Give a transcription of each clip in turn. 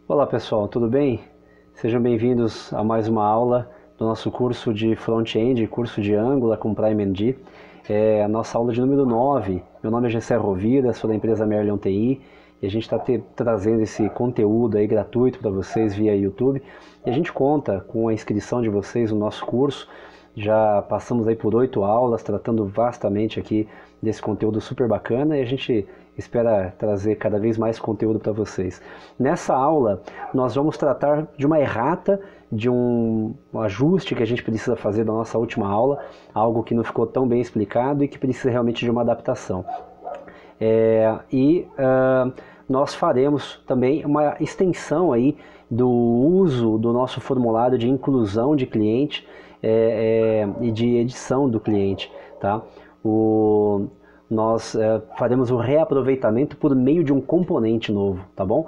Olá pessoal, tudo bem? Sejam bem-vindos a mais uma aula do nosso curso de Front-End, curso de Angular com PrimeMD. É a nossa aula de número 9. Meu nome é Gessé Rovira, sou da empresa Merlion TI e a gente está trazendo esse conteúdo aí gratuito para vocês via YouTube. E a gente conta com a inscrição de vocês no nosso curso. Já passamos aí por 8 aulas, tratando vastamente aqui desse conteúdo super bacana e a gente espera trazer cada vez mais conteúdo para vocês. Nessa aula, nós vamos tratar de uma errata, de um ajuste que a gente precisa fazer da nossa última aula, algo que não ficou tão bem explicado e que precisa realmente de uma adaptação. Nós faremos também uma extensão aí do uso do nosso formulário de inclusão de cliente e de edição do cliente, tá? Nós faremos o reaproveitamento por meio de um componente novo, tá bom?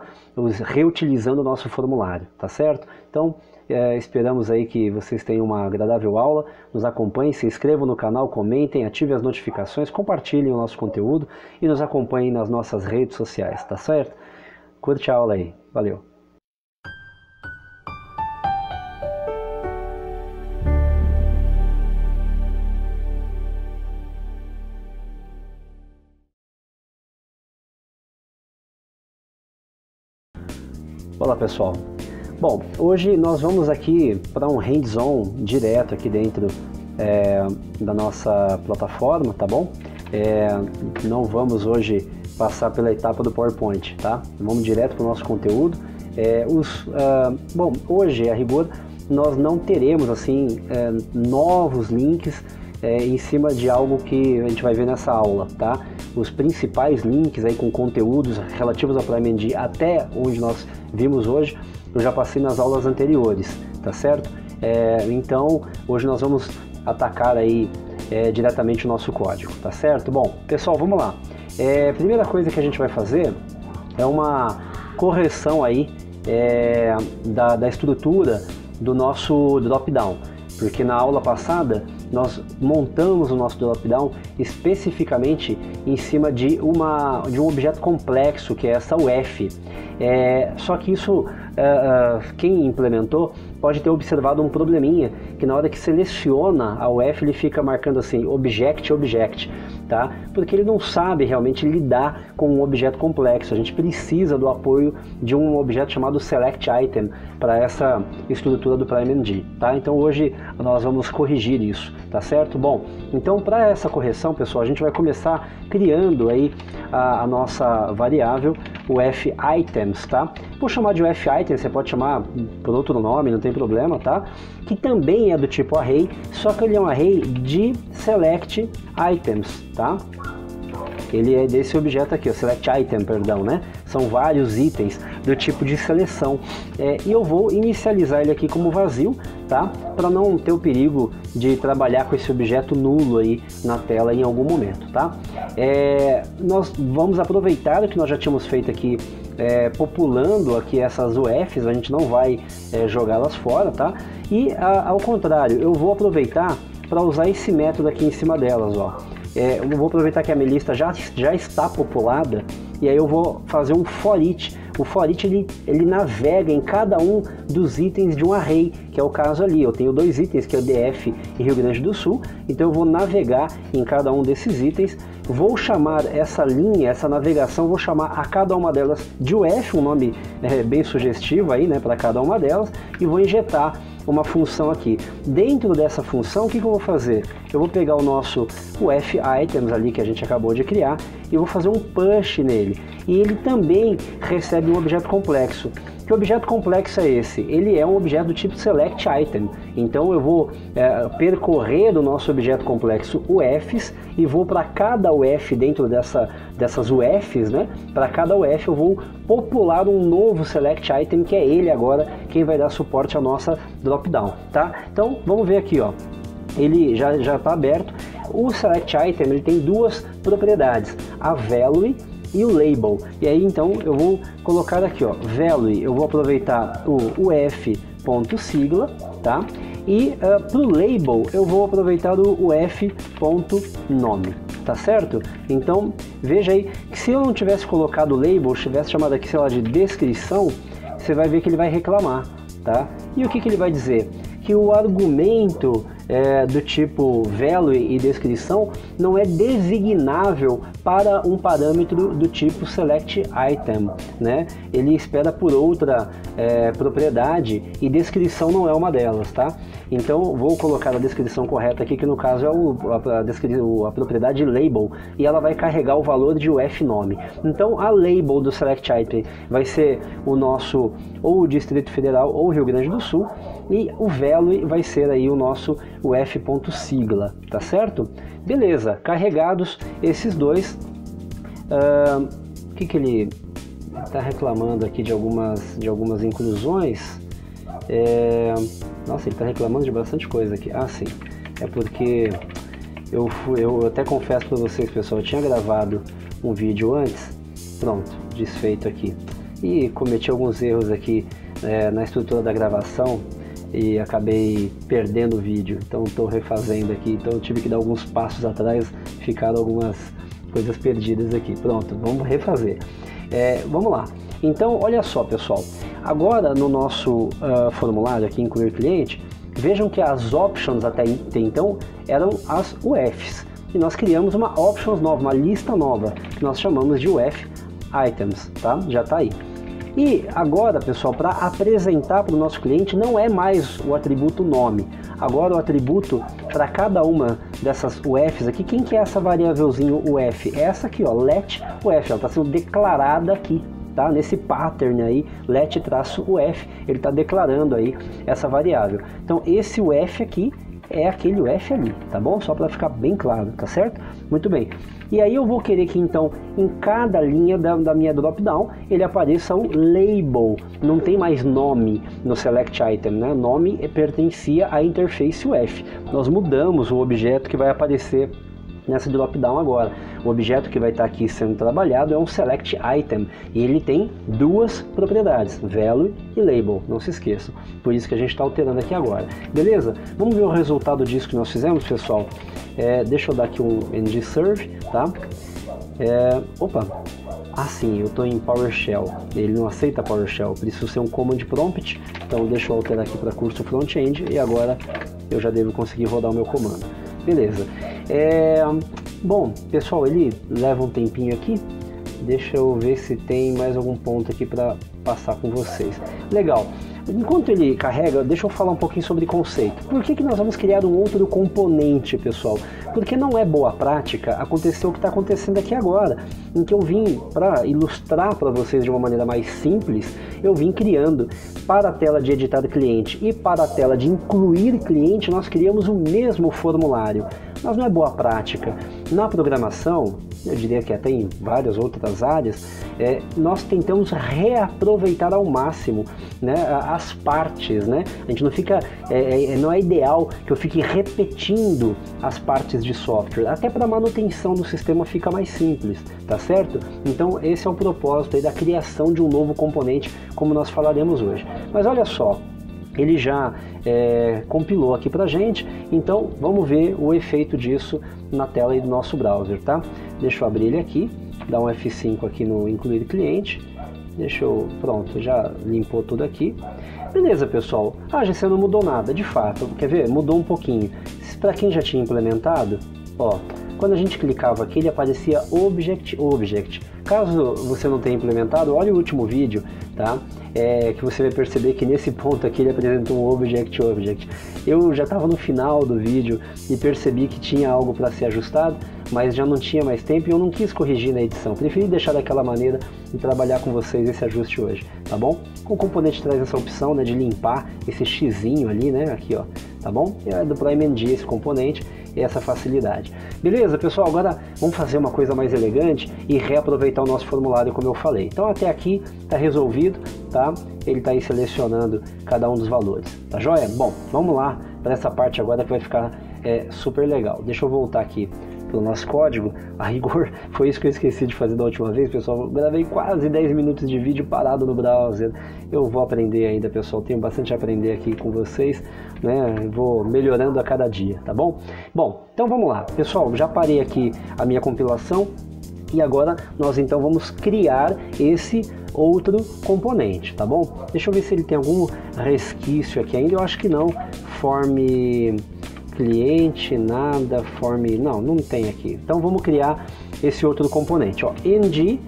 Reutilizando o nosso formulário, tá certo? Então, esperamos aí que vocês tenham uma agradável aula, nos acompanhem, se inscrevam no canal, comentem, ativem as notificações, compartilhem o nosso conteúdo e nos acompanhem nas nossas redes sociais, tá certo? Curte a aula aí, valeu! Olá pessoal, bom, hoje nós vamos aqui para um hands-on direto aqui dentro da nossa plataforma, tá bom? Não vamos hoje passar pela etapa do PowerPoint, tá? Vamos direto para o nosso conteúdo. Bom, hoje, a rigor, nós não teremos assim novos links em cima de algo que a gente vai ver nessa aula, tá? Os principais links aí com conteúdos relativos ao PrimeMD até onde nós vimos hoje, eu já passei nas aulas anteriores, tá certo? Então, hoje nós vamos atacar aí diretamente o nosso código, tá certo? Bom, pessoal, vamos lá. A primeira coisa que a gente vai fazer é uma correção aí da estrutura do nosso drop-down, porque na aula passada nós montamos o nosso drop-down especificamente em cima de um objeto complexo, que é essa UF. Só que isso, quem implementou pode ter observado um probleminha, que na hora que seleciona a UF ele fica marcando assim, Object, tá? Porque ele não sabe realmente lidar com um objeto complexo. A gente precisa do apoio de um objeto chamado Select Item para essa estrutura do PrimeMD, tá? Então hoje nós vamos corrigir isso, tá certo? Bom, então para essa correção, pessoal, a gente vai começar criando aí a nossa variável UF_items, tá? Vou chamar de UF_items, você pode chamar por outro nome, não tem problema, tá? Que também é do tipo array, só que ele é um array de select items, tá? Ele é desse objeto aqui, o select item, perdão, né? São vários itens do tipo de seleção. E eu vou inicializar ele aqui como vazio, tá? Para não ter o perigo de trabalhar com esse objeto nulo aí na tela em algum momento, tá? Nós vamos aproveitar o que nós já tínhamos feito aqui, populando aqui essas UFs, a gente não vai jogá-las fora, tá? E ao contrário, eu vou aproveitar para usar esse método aqui em cima delas, ó. Eu vou aproveitar que a minha lista já está populada e aí eu vou fazer um for each. O for each ele navega em cada um dos itens de um array, que é o caso ali. Eu tenho 2 itens, que é o DF e Rio Grande do Sul, então eu vou navegar em cada um desses itens. Vou chamar essa linha, essa navegação, vou chamar a cada uma delas de UF, um nome bem sugestivo aí, né, para cada uma delas, e vou injetar uma função aqui. Dentro dessa função, o que eu vou fazer? Eu vou pegar o nosso UF_items ali que a gente acabou de criar e vou fazer um push nele. E ele também recebe um objeto complexo. Que objeto complexo é esse? Ele é um objeto do tipo select item. Então eu vou percorrer o nosso objeto complexo UFs e vou para cada UF dentro dessas UFs, né? Para cada UF eu vou popular um novo select item, que é ele agora quem vai dar suporte à nossa drop-down, tá? Então vamos ver aqui, ó. Ele já está aberto. O select item ele tem 2 propriedades, a value e o label. E aí então eu vou colocar aqui, ó, value, eu vou aproveitar o uf.sigla, tá? E para o label eu vou aproveitar o uf.nome, tá certo? Então veja aí que se eu não tivesse colocado o label, tivesse chamado aqui, sei lá, de descrição, você vai ver que ele vai reclamar, tá? E o que ele vai dizer? Que o argumento do tipo value e descrição não é designável para um parâmetro do tipo select item, né? Ele espera por outra propriedade e descrição não é uma delas, tá? Então vou colocar a descrição correta aqui, que no caso é a propriedade label, e ela vai carregar o valor de UF nome. Então a label do select item vai ser o nosso ou o Distrito Federal ou Rio Grande do Sul, e o value vai ser aí o nosso UF.sigla, tá certo? Beleza, carregados esses dois, o que ele está reclamando aqui de algumas inclusões? Nossa, ele está reclamando de bastante coisa aqui. Ah, sim, é porque eu até confesso para vocês, pessoal, eu tinha gravado um vídeo antes, pronto, desfeito aqui, e cometi alguns erros aqui na estrutura da gravação, e acabei perdendo o vídeo, então estou refazendo aqui, então eu tive que dar alguns passos atrás, ficaram algumas coisas perdidas aqui. Pronto, vamos refazer. Vamos lá. Então, olha só, pessoal, agora no nosso formulário aqui, incluir cliente, vejam que as options até então eram as UFs, e nós criamos uma options nova, uma lista nova, que nós chamamos de UF items, tá? Já está aí. E agora, pessoal, para apresentar para o nosso cliente não é mais o atributo nome. Agora o atributo para cada uma dessas UFs aqui, quem que é essa variávelzinho UF? É essa aqui, ó, let UF, ela está sendo declarada aqui, tá? Nesse pattern aí, let-UF, ele está declarando aí essa variável. Então esse UF aqui é aquele UF ali, tá bom? Só para ficar bem claro, tá certo? Muito bem. E aí eu vou querer que então em cada linha da minha drop-down ele apareça o label. Não tem mais nome no select item, né? Nome pertencia à interface UF. Nós mudamos o objeto que vai aparecer nessa drop-down agora. O objeto que vai estar aqui sendo trabalhado é um select item e ele tem duas propriedades, value e label, não se esqueçam. Por isso que a gente está alterando aqui agora. Beleza? Vamos ver o resultado disso que nós fizemos, pessoal? Deixa eu dar aqui um ng-serve, tá? Ah, sim, eu estou em PowerShell, ele não aceita PowerShell, preciso ser um command prompt, então deixa eu alterar aqui para curso front-end e agora eu já devo conseguir rodar o meu comando. Beleza. Bom, pessoal, ele leva um tempinho aqui, deixa eu ver se tem mais algum ponto aqui para passar com vocês. Legal. Enquanto ele carrega, deixa eu falar um pouquinho sobre conceito. Por que nós vamos criar um outro componente, pessoal? Porque não é boa prática acontecer o que está acontecendo aqui agora, em que eu vim, para ilustrar para vocês de uma maneira mais simples, eu vim criando para a tela de editar cliente e para a tela de incluir cliente, nós criamos o mesmo formulário. Mas não é boa prática. Na programação, eu diria que até em várias outras áreas, nós tentamos reaproveitar ao máximo, né, as partes, né? A gente não fica, não é ideal que eu fique repetindo as partes de software, até para a manutenção do sistema fica mais simples, tá certo? Então esse é o propósito aí da criação de um novo componente, como nós falaremos hoje. Mas olha só, ele já compilou aqui pra gente, então vamos ver o efeito disso na tela aí do nosso browser, tá? Deixa eu abrir ele aqui, dar um F5 aqui no incluir cliente, pronto, já limpou tudo aqui. Beleza, pessoal, a GC não mudou nada, de fato, quer ver? Mudou um pouquinho. Para quem já tinha implementado, ó, quando a gente clicava aqui, ele aparecia Object. Caso você não tenha implementado, olha o último vídeo, tá? Que você vai perceber que nesse ponto aqui ele apresenta um Object. Eu já estava no final do vídeo e percebi que tinha algo para ser ajustado, mas já não tinha mais tempo e eu não quis corrigir na edição. Preferi deixar daquela maneira e trabalhar com vocês esse ajuste hoje, tá bom? O componente traz essa opção, né, de limpar esse xizinho ali, né, aqui, ó, tá bom? E é do MNG esse componente e essa facilidade. Beleza, pessoal? Agora vamos fazer uma coisa mais elegante e reaproveitar o nosso formulário, como eu falei. Então até aqui está resolvido, tá? Ele está aí selecionando cada um dos valores, tá joia? Bom, vamos lá para essa parte agora que vai ficar super legal. Deixa eu voltar aqui pelo nosso código. A rigor, foi isso que eu esqueci de fazer da última vez, pessoal. Eu gravei quase 10 minutos de vídeo parado no browser. Eu vou aprender ainda, pessoal. Tenho bastante a aprender aqui com vocês, né? Eu vou melhorando a cada dia, tá bom? Bom, então vamos lá. Pessoal, já parei aqui a minha compilação. E agora nós então vamos criar esse outro componente, tá bom? Deixa eu ver se ele tem algum resquício aqui ainda, eu acho que não. Form cliente, nada, form... não tem aqui. Então vamos criar esse outro componente, ó. ng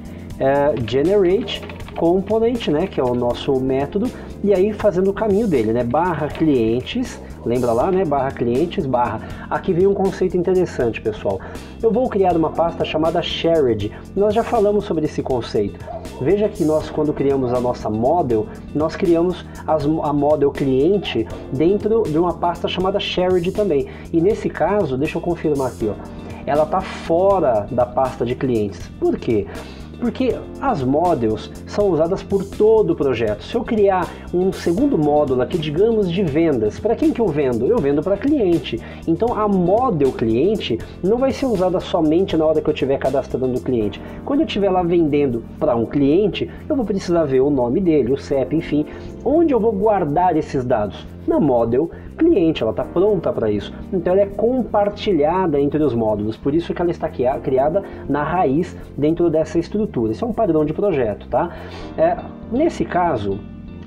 generate component, né, que é o nosso método, e aí fazendo o caminho dele, né, barra clientes, lembra lá, né, barra clientes, barra, aqui vem um conceito interessante, pessoal. Eu vou criar uma pasta chamada shared, nós já falamos sobre esse conceito. Veja que nós, quando criamos a nossa model, nós criamos a model cliente dentro de uma pasta chamada shared também, e nesse caso, deixa eu confirmar aqui, ó, ela está fora da pasta de clientes. Por quê? Porque as models são usadas por todo o projeto. Se eu criar um segundo módulo aqui, digamos, de vendas, para quem que eu vendo? Eu vendo para cliente. Então a model cliente não vai ser usada somente na hora que eu estiver cadastrando o cliente. Quando eu estiver lá vendendo para um cliente, eu vou precisar ver o nome dele, o CEP, enfim. Onde eu vou guardar esses dados? Na model cliente, ela está pronta para isso. Então ela é compartilhada entre os módulos, por isso que ela está criada na raiz dentro dessa estrutura. Isso é um padrão de projeto, tá? Nesse caso,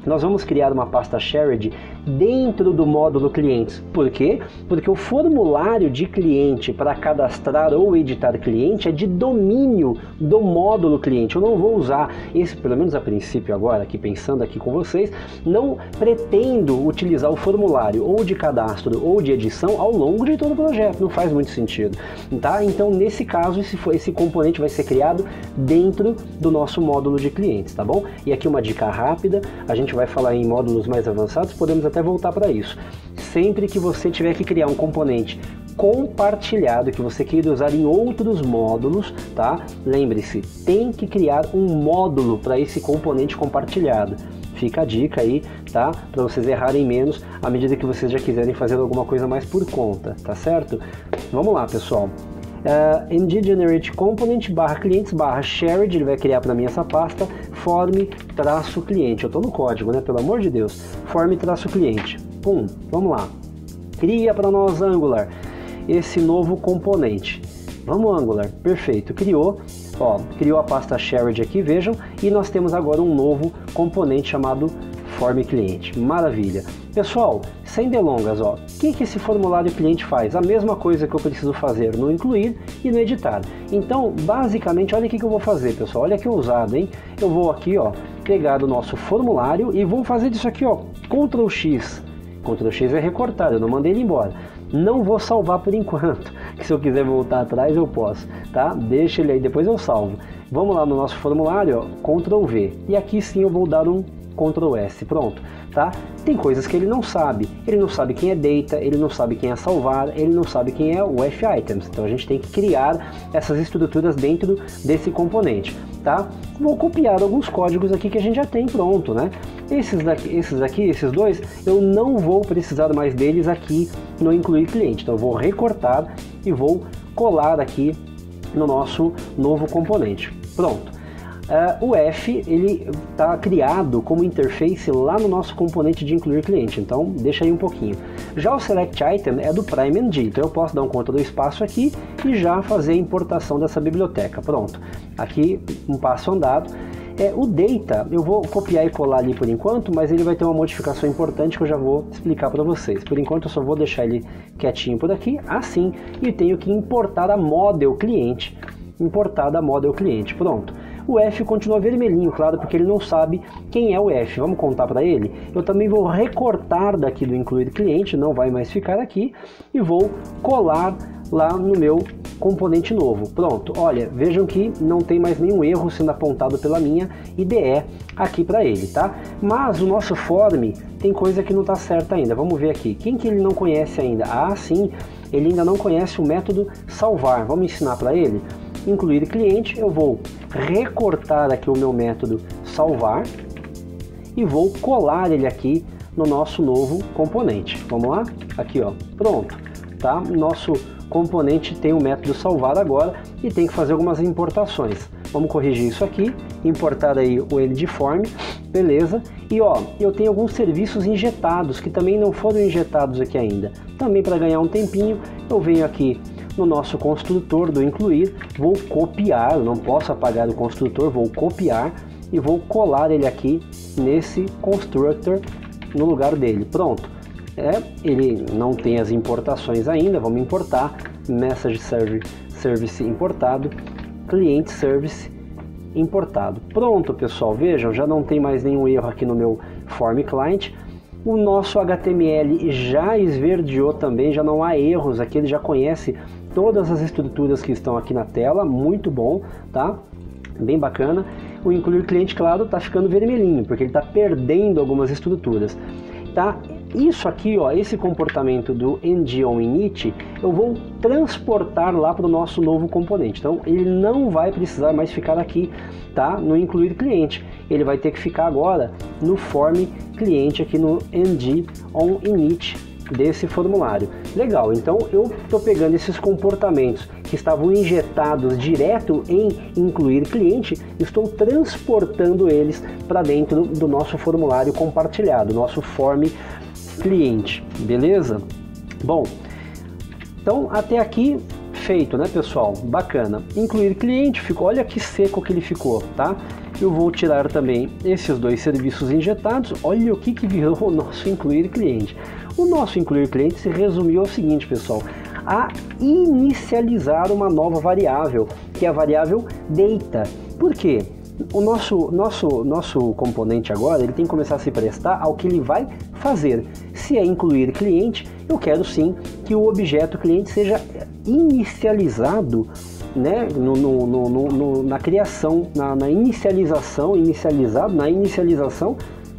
nós vamos criar uma pasta shared dentro do módulo clientes. Por quê? Porque o formulário de cliente para cadastrar ou editar cliente é de domínio do módulo cliente. Eu não vou usar esse, pelo menos a princípio agora, aqui pensando aqui com vocês, não pretendo utilizar o formulário ou de cadastro ou de edição ao longo de todo o projeto. Não faz muito sentido, tá? Então, nesse caso, esse componente vai ser criado dentro do nosso módulo de clientes, tá bom? E aqui uma dica rápida, a gente vai falar em módulos mais avançados, podemos até voltar para isso. Sempre que você tiver que criar um componente compartilhado que você queira usar em outros módulos, tá? Lembre-se, tem que criar um módulo para esse componente compartilhado. Fica a dica aí, tá? Para vocês errarem menos à medida que vocês já quiserem fazer alguma coisa mais por conta, tá certo? Vamos lá, pessoal. ng generate component barra clientes barra shared, ele vai criar para mim essa pasta form traço cliente. Eu estou no código, né? Pelo amor de Deus. Form traço cliente. Pum, vamos lá. Cria para nós Angular esse novo componente. Vamos Angular, perfeito. Criou, ó, criou a pasta shared aqui, vejam, e nós temos agora um novo componente chamado form cliente. Maravilha. Pessoal, sem delongas, ó, o que esse formulário cliente faz? A mesma coisa que eu preciso fazer no incluir e no editar. Então, basicamente, olha o que eu vou fazer, pessoal. Olha que ousado, hein? Eu vou aqui, ó, pegar o nosso formulário e vou fazer isso aqui, ó, Ctrl X. Ctrl X é recortar, eu não mandei ele embora. Não vou salvar por enquanto, que se eu quiser voltar atrás eu posso, tá? Deixa ele aí, depois eu salvo. Vamos lá no nosso formulário, ó, Ctrl V. E aqui sim eu vou dar um Ctrl S, pronto, tá? Tem coisas que ele não sabe quem é data, ele não sabe quem é salvar, ele não sabe quem é o F-items, então a gente tem que criar essas estruturas dentro desse componente, tá? Vou copiar alguns códigos aqui que a gente já tem pronto, né? Esses dois, eu não vou precisar mais deles aqui no incluir cliente, então eu vou recortar e vou colar aqui no nosso novo componente, pronto. O F, ele está criado como interface lá no nosso componente de incluir cliente, então deixa aí um pouquinho. Já o select item é do PrimeNG, então eu posso dar um Ctrl espaço aqui e já fazer a importação dessa biblioteca. Pronto, aqui um passo andado. O data, eu vou copiar e colar ali por enquanto, mas ele vai ter uma modificação importante que eu já vou explicar para vocês. Por enquanto eu só vou deixar ele quietinho por aqui, assim, e tenho que importar a model cliente. Importada a model cliente, pronto. O F continua vermelhinho, claro, porque ele não sabe quem é o F. Vamos contar para ele? Eu também vou recortar daqui do incluir cliente, não vai mais ficar aqui, e vou colar lá no meu componente novo. Pronto, olha, vejam que não tem mais nenhum erro sendo apontado pela minha IDE aqui para ele, tá? Mas o nosso form tem coisa que não está certa ainda. Vamos ver aqui. Quem que ele não conhece ainda? Ah, sim, ele ainda não conhece o método salvar. Vamos ensinar para ele? Incluir cliente, eu vou recortar aqui o meu método salvar e vou colar ele aqui no nosso novo componente. Vamos lá? Aqui, ó, pronto, tá? Nosso componente tem o método salvar agora e tem que fazer algumas importações. Vamos corrigir isso aqui, importar aí o ele de form, beleza? E ó, eu tenho alguns serviços injetados que também não foram injetados aqui ainda. Também para ganhar um tempinho, eu venho aqui no nosso construtor do incluir, vou copiar, eu não posso apagar o construtor, vou copiar e vou colar ele aqui nesse constructor no lugar dele. Pronto. Ele não tem as importações ainda, vamos importar message service importado, client service importado. Pronto, pessoal, vejam, já não tem mais nenhum erro aqui no meu form client. O nosso HTML já esverdeou também, já não há erros aqui, ele já conhece todas as estruturas que estão aqui na tela, muito bom, tá? Bem bacana. O incluir cliente, claro, está ficando vermelhinho, porque ele está perdendo algumas estruturas, tá? Isso aqui, ó, esse comportamento do ng-on-init, eu vou transportar lá para o nosso novo componente. Então, ele não vai precisar mais ficar aqui, tá? No incluir cliente. Ele vai ter que ficar agora no form cliente, aqui no ng-on-init desse formulário. Legal, então eu estou pegando esses comportamentos que estavam injetados direto em incluir cliente, estou transportando eles para dentro do nosso formulário compartilhado, nosso form cliente, beleza? Bom, então até aqui feito, né, pessoal? Bacana. Incluir cliente, ficou, olha que seco que ele ficou, tá? Eu vou tirar também esses dois serviços injetados. Olha o que virou o nosso incluir cliente. O nosso incluir cliente se resumiu ao seguinte, pessoal: a inicializar uma nova variável, que é a variável data. Por quê? O nosso componente agora, ele tem que começar a se prestar ao que ele vai fazer. Se é incluir cliente, eu quero sim que o objeto cliente seja inicializado, né, na criação, na inicialização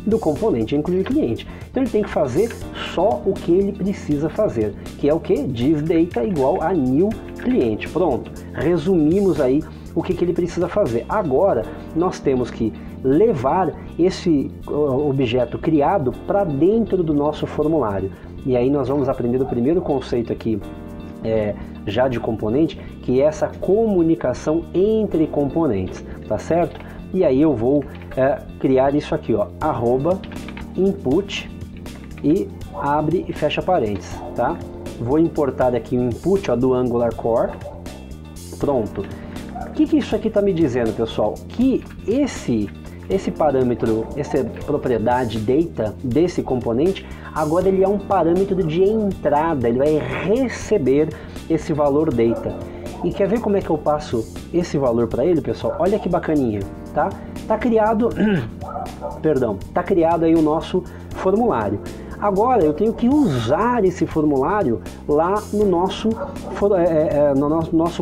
do componente incluir cliente. Então ele tem que fazer só o que ele precisa fazer, que é o que? Div data igual a new cliente. Pronto, resumimos aí o que ele precisa fazer. Agora nós temos que levar esse objeto criado para dentro do nosso formulário. E aí nós vamos aprender o primeiro conceito aqui, já de componente, que é essa comunicação entre componentes, tá certo? E aí eu vou criar isso aqui, ó, @input e abre e fecha parênteses, tá? Vou importar aqui o input, ó, do Angular Core. Pronto. O que isso aqui está me dizendo, pessoal? Que esse parâmetro, essa propriedade data desse componente, agora ele é um parâmetro de entrada, ele vai receber esse valor data. E quer ver como é que eu passo esse valor para ele, pessoal? Olha que bacaninha, tá? Tá criado, perdão, tá criado aí o nosso formulário. Agora eu tenho que usar esse formulário lá no nosso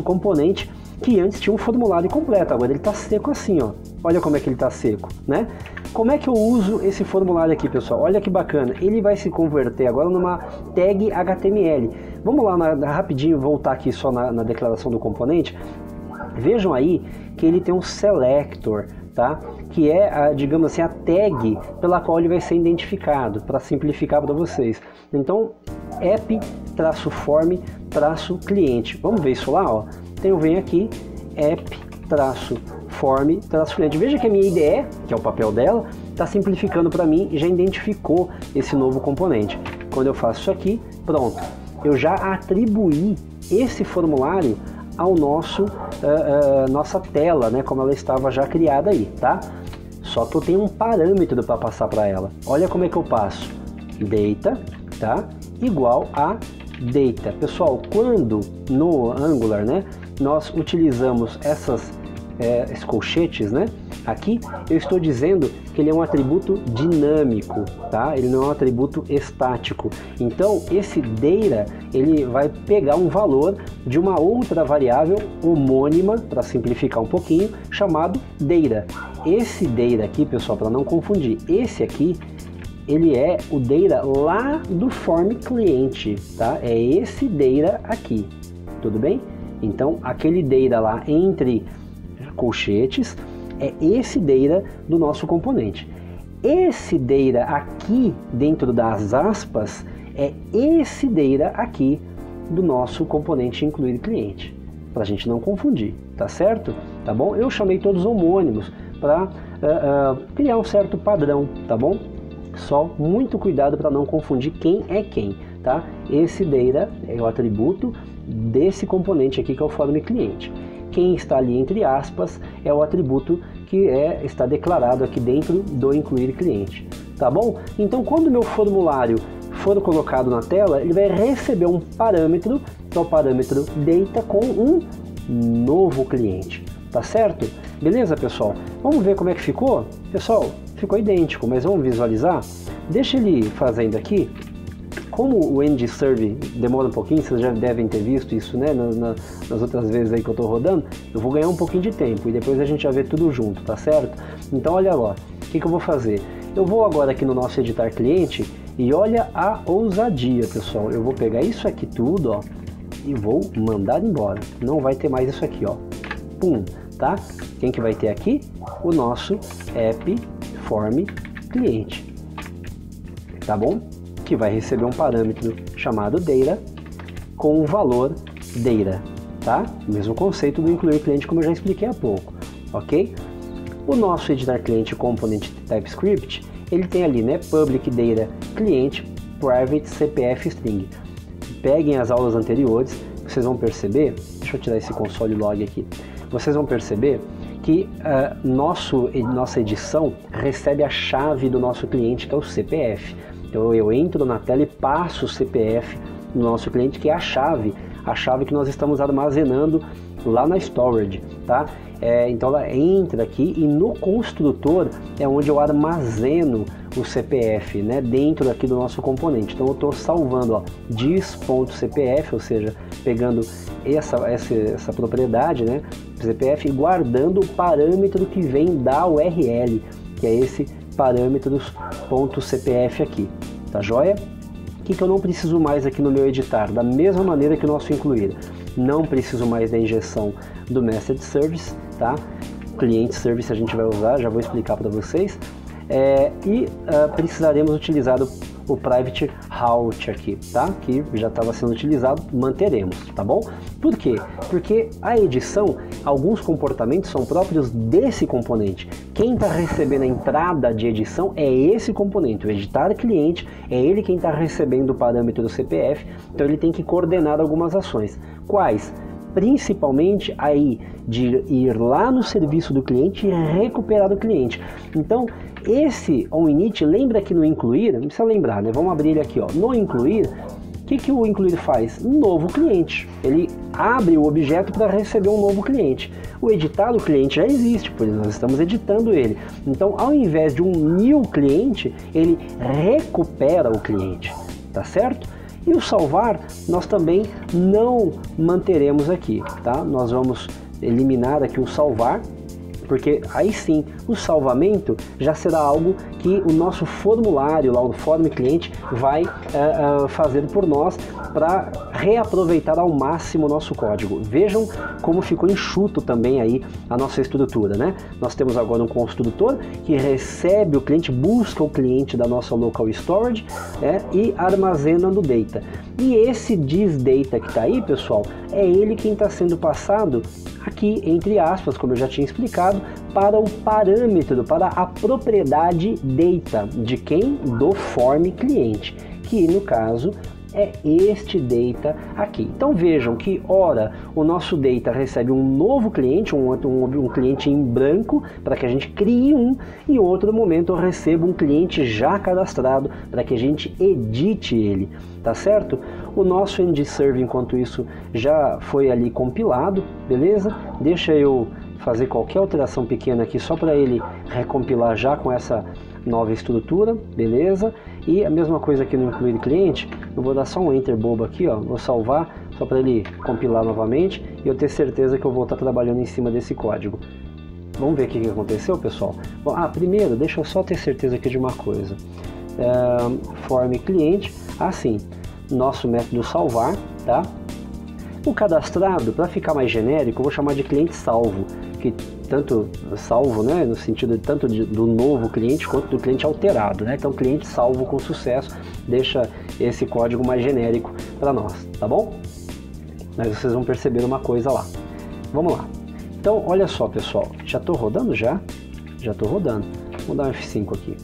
componente, que antes tinha um formulário completo, agora ele está seco assim, ó. Olha como é que ele está seco, né? Como é que eu uso esse formulário aqui, pessoal? Olha que bacana, ele vai se converter agora numa tag HTML. Vamos lá rapidinho voltar aqui só na declaração do componente. Vejam aí que ele tem um selector, tá? Que é, digamos assim, a tag pela qual ele vai ser identificado, para simplificar para vocês. Então, app-form-cliente. Vamos ver isso lá, ó. Então eu venho aqui, app-form-cliente. Veja que a minha IDE, que é o papel dela, está simplificando para mim e já identificou esse novo componente. Quando eu faço isso aqui, pronto. Eu já atribuí esse formulário ao nossa tela, né, como ela estava já criada aí, tá? Só que eu tenho um parâmetro para passar para ela. Olha como é que eu passo. Data, tá? Igual a data. Pessoal, quando no Angular, né, nós utilizamos esses colchetes, né? Aqui eu estou dizendo que ele é um atributo dinâmico, tá? Ele não é um atributo estático. Então esse data, ele vai pegar um valor de uma outra variável homônima, para simplificar um pouquinho, chamado data. Esse data aqui, pessoal, para não confundir, esse aqui, ele é o data lá do form cliente, tá? É esse data aqui, tudo bem? Então aquele data lá entre colchetes é esse data do nosso componente. Esse data aqui dentro das aspas é esse data aqui do nosso componente incluir cliente, para a gente não confundir, tá certo? Tá bom? Eu chamei todos homônimos para criar um certo padrão, tá bom? Só muito cuidado para não confundir quem é quem, tá? Esse data é o atributo desse componente aqui que é o form cliente. Quem está ali entre aspas é o atributo que está declarado aqui dentro do incluir cliente, tá bom? Então quando o meu formulário for colocado na tela, ele vai receber um parâmetro, que é o parâmetro data com um novo cliente, tá certo? Beleza, pessoal? Vamos ver como é que ficou? Pessoal, ficou idêntico, mas vamos visualizar? Deixa ele fazendo aqui. Como o NGServe demora um pouquinho, vocês já devem ter visto isso, né, nas outras vezes aí que eu estou rodando, eu vou ganhar um pouquinho de tempo e depois a gente já vê tudo junto, tá certo? Então olha lá, o que eu vou fazer? Eu vou agora aqui no nosso editar cliente e olha a ousadia, pessoal. Eu vou pegar isso aqui tudo, ó, e vou mandar embora. Não vai ter mais isso aqui, ó. Pum, tá? Quem que vai ter aqui? O nosso app form cliente, tá bom? Que vai receber um parâmetro chamado data com o valor data, tá? Mesmo conceito do incluir cliente como eu já expliquei há pouco, ok? O nosso editar cliente component TypeScript, ele tem ali, né, public data cliente private CPF string. Peguem as aulas anteriores, vocês vão perceber, deixa eu tirar esse console log aqui, vocês vão perceber que nossa edição recebe a chave do nosso cliente, que é o CPF. Então eu entro na tela e passo o CPF no nosso cliente, que é a chave que nós estamos armazenando lá na storage, tá? Então ela entra aqui e no construtor é onde eu armazeno o CPF, né, dentro aqui do nosso componente. Então eu estou salvando, ó, dis.cpf, ou seja, pegando essa propriedade, né, CPF, e guardando o parâmetro que vem da URL, que é esse parâmetros.cpf aqui, tá joia? O que eu não preciso mais aqui no meu editar? Da mesma maneira que o nosso incluir. Não preciso mais da injeção do message service, tá? Client service a gente vai usar, já vou explicar para vocês. Precisaremos utilizar o private route aqui, tá? Que já estava sendo utilizado, manteremos, tá bom? Por quê? Porque a edição, alguns comportamentos são próprios desse componente. Quem está recebendo a entrada de edição é esse componente, o editar cliente, é ele quem está recebendo o parâmetro do CPF, então ele tem que coordenar algumas ações. Quais? Principalmente aí de ir lá no serviço do cliente e recuperar o cliente. Então, esse onInit, lembra que no incluir, não precisa lembrar, né? Vamos abrir ele aqui, ó. No incluir, o que o incluir faz? Novo cliente. Ele abre o objeto para receber um novo cliente. O editar o cliente já existe, pois nós estamos editando ele. Então, ao invés de um new cliente, ele recupera o cliente, tá certo? E o salvar, nós também não manteremos aqui, tá? Nós vamos eliminar aqui o salvar, porque aí sim, o salvamento já será algo que o nosso formulário, lá o form cliente, vai fazer por nós para reaproveitar ao máximo o nosso código. Vejam como ficou enxuto também aí a nossa estrutura, né? Nós temos agora um construtor que recebe o cliente, busca o cliente da nossa local storage e armazena no data. E esse disData que está aí, pessoal, é ele quem está sendo passado aqui, entre aspas, como eu já tinha explicado, para o parâmetro, para a propriedade data, de quem? Do form cliente, que no caso é este data aqui. Então vejam que ora o nosso data recebe um novo cliente, um cliente em branco, para que a gente crie um, e em outro momento eu recebo um cliente já cadastrado, para que a gente edite ele, tá certo? O nosso NGServe, enquanto isso, já foi ali compilado, beleza? Deixa eu fazer qualquer alteração pequena aqui, só para ele recompilar já com essa nova estrutura, beleza? E a mesma coisa aqui no incluir cliente, eu vou dar só um enter bobo aqui, ó, vou salvar, só para ele compilar novamente, e eu ter certeza que eu vou estar trabalhando em cima desse código. Vamos ver o que aconteceu, pessoal? Bom, primeiro, deixa eu só ter certeza aqui de uma coisa. Form cliente, assim, nosso método salvar, tá? O cadastrado, para ficar mais genérico, eu vou chamar de cliente salvo, que tanto salvo, né, no sentido tanto do novo cliente quanto do cliente alterado, né? Então, cliente salvo com sucesso deixa esse código mais genérico para nós, tá bom? Mas vocês vão perceber uma coisa lá. Vamos lá. Então, olha só, pessoal, já estou rodando já? Já estou rodando. Vou dar um F5 aqui.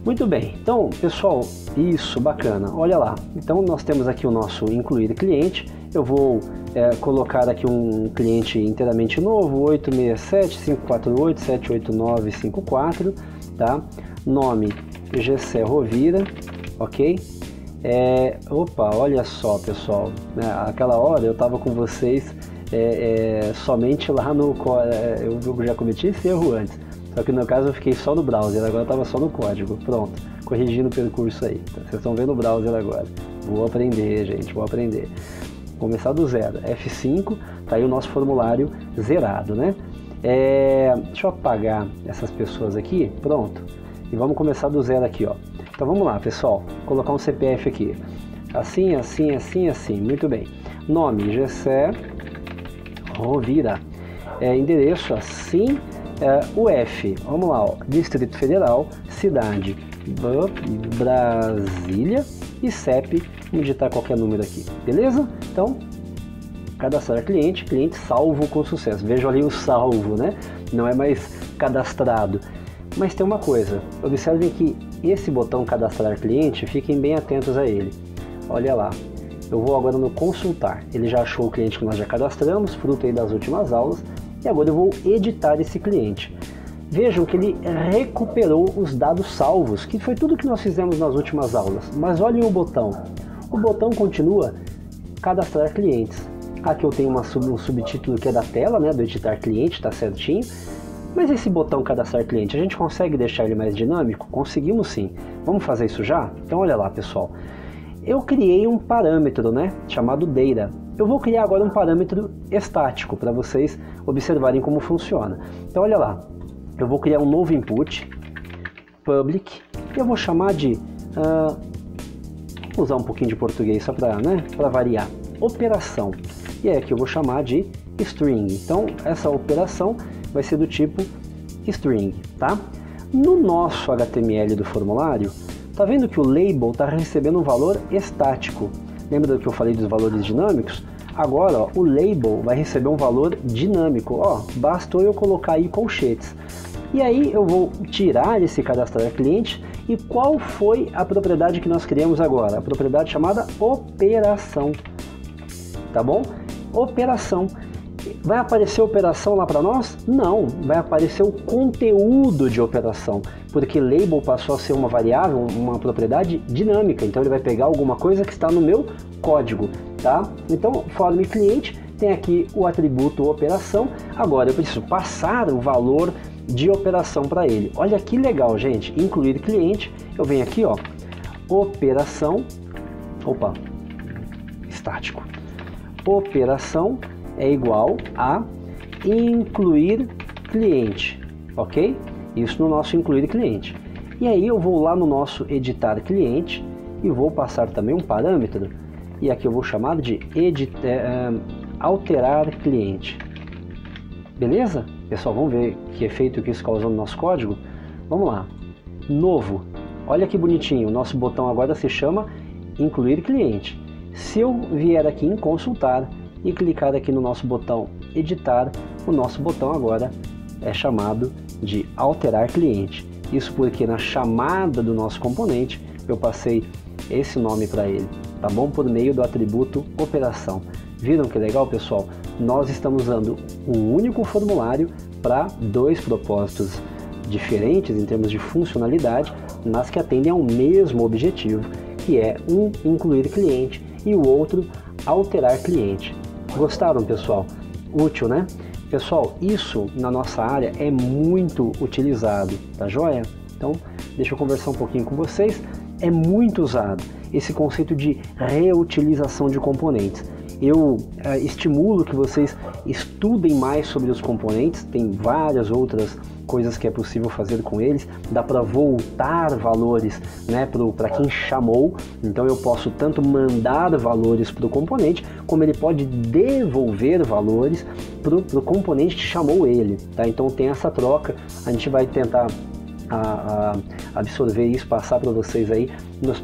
Muito bem, então, pessoal, isso, bacana, olha lá. Então, nós temos aqui o nosso incluir cliente. Eu vou colocar aqui um cliente inteiramente novo, 867-548-78954, tá? Nome Gessé Rovira, ok? Opa, olha só, pessoal, né? Aquela hora eu estava com vocês somente lá no... eu já cometi esse erro antes, só que no caso eu fiquei só no browser, agora eu estava só no código, pronto, corrigindo o percurso aí, tá? Vocês estão vendo o browser agora. Vou aprender, gente, vou aprender. Começar do zero. F5, tá aí o nosso formulário zerado, né? Deixa eu apagar essas pessoas aqui, pronto. E vamos começar do zero aqui, ó. Então vamos lá, pessoal. Vou colocar um CPF aqui. Assim, assim, assim, assim. Muito bem. Nome, Gessé Rovira. Endereço, assim. UF, vamos lá, ó. Distrito Federal, cidade, Brasília. E CEP, vamos digitar qualquer número aqui, beleza? Então, cadastrar cliente, cliente salvo com sucesso. Veja ali o salvo, né? Não é mais cadastrado. Mas tem uma coisa, observem que esse botão cadastrar cliente, fiquem bem atentos a ele. Olha lá, eu vou agora no consultar. Ele já achou o cliente que nós já cadastramos, fruto aí das últimas aulas. E agora eu vou editar esse cliente. Vejam que ele recuperou os dados salvos, que foi tudo que nós fizemos nas últimas aulas. Mas olhem o botão. O botão continua cadastrar clientes. Aqui eu tenho um subtítulo que é da tela, né, do editar cliente, tá certinho. Mas esse botão cadastrar cliente, a gente consegue deixar ele mais dinâmico? Conseguimos sim. Vamos fazer isso já? Então olha lá, pessoal. Eu criei um parâmetro, né, chamado data. Eu vou criar agora um parâmetro estático para vocês observarem como funciona. Então olha lá. Eu vou criar um novo input, public, e eu vou chamar de, vou usar um pouquinho de português só para variar, operação. E aí aqui eu vou chamar de string. Então essa operação vai ser do tipo string, tá? No nosso HTML do formulário, tá vendo que o label está recebendo um valor estático. Lembra do que eu falei dos valores dinâmicos? Agora, ó, o label vai receber um valor dinâmico. Ó, bastou eu colocar aí colchetes. E aí eu vou tirar esse cadastrar cliente. E qual foi a propriedade que nós criamos agora? A propriedade chamada operação. Tá bom? Operação. Vai aparecer operação lá para nós? Não, vai aparecer o conteúdo de operação, porque label passou a ser uma variável, uma propriedade dinâmica, então ele vai pegar alguma coisa que está no meu código, tá? Então, form cliente tem aqui o atributo operação, agora eu preciso passar o valor de operação para ele. Olha que legal, gente, incluir cliente, eu venho aqui, ó, operação, estático, operação é igual a incluir cliente, ok? Isso no nosso incluir cliente. E aí eu vou lá no nosso editar cliente e vou passar também um parâmetro, e aqui eu vou chamar de alterar cliente. Beleza? Pessoal, vamos ver que efeito que isso causou no nosso código? Vamos lá. Novo. Olha que bonitinho, o nosso botão agora se chama incluir cliente. Se eu vier aqui em consultar e clicar aqui no nosso botão editar, o nosso botão agora é chamado de alterar cliente. Isso porque na chamada do nosso componente eu passei esse nome para ele, tá bom? Por meio do atributo operação. Viram que legal, pessoal? Nós estamos usando um único formulário para dois propósitos diferentes em termos de funcionalidade, mas que atendem ao mesmo objetivo, que é um incluir cliente e o outro alterar cliente. Gostaram, pessoal? Útil, né? Pessoal, isso na nossa área é muito utilizado, tá joia? Então, deixa eu conversar um pouquinho com vocês. É muito usado esse conceito de reutilização de componentes. Eu estimulo que vocês estudem mais sobre os componentes, tem várias outras coisas que é possível fazer com eles, dá para voltar valores, né, para quem chamou, então eu posso tanto mandar valores para o componente, como ele pode devolver valores para o componente que chamou ele, tá? Então tem essa troca, a gente vai tentar absorver isso, passar para vocês aí nas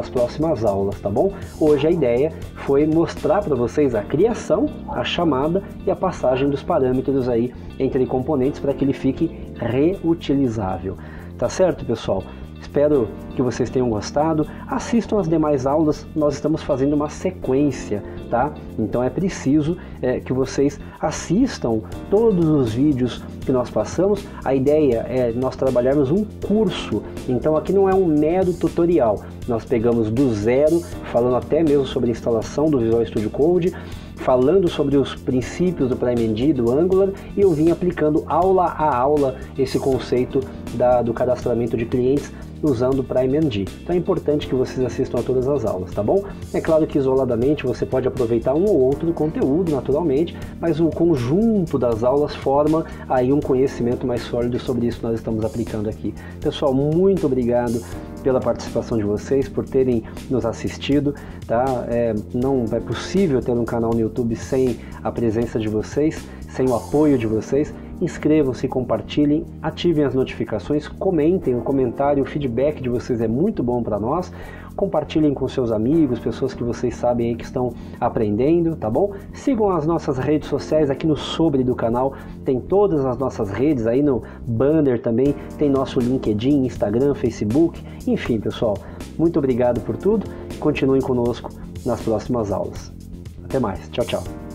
próximas aulas, tá bom? Hoje a ideia foi mostrar para vocês a criação, a chamada e a passagem dos parâmetros aí entre componentes para que ele fique reutilizável, tá certo, pessoal? Espero que vocês tenham gostado. Assistam as demais aulas, nós estamos fazendo uma sequência, tá? Então é preciso que vocês assistam todos os vídeos que nós passamos. A ideia é nós trabalharmos um curso, então aqui não é um mero tutorial. Nós pegamos do zero, falando até mesmo sobre a instalação do Visual Studio Code, falando sobre os princípios do PrimeMD, do Angular, e eu vim aplicando aula a aula esse conceito do cadastramento de clientes usando o PrimeMD. Então é importante que vocês assistam a todas as aulas, tá bom? É claro que isoladamente você pode aproveitar um ou outro do conteúdo, naturalmente, mas o conjunto das aulas forma aí um conhecimento mais sólido sobre isso que nós estamos aplicando aqui. Pessoal, muito obrigado pela participação de vocês, por terem nos assistido, tá? Não é possível ter um canal no YouTube sem a presença de vocês, sem o apoio de vocês. Inscrevam-se, compartilhem, ativem as notificações, comentem, o comentário, o feedback de vocês é muito bom para nós. Compartilhem com seus amigos, pessoas que vocês sabem aí que estão aprendendo, tá bom? Sigam as nossas redes sociais aqui no sobre do canal, tem todas as nossas redes, aí no banner também tem nosso LinkedIn, Instagram, Facebook, enfim, pessoal, muito obrigado por tudo, continuem conosco nas próximas aulas. Até mais, tchau, tchau.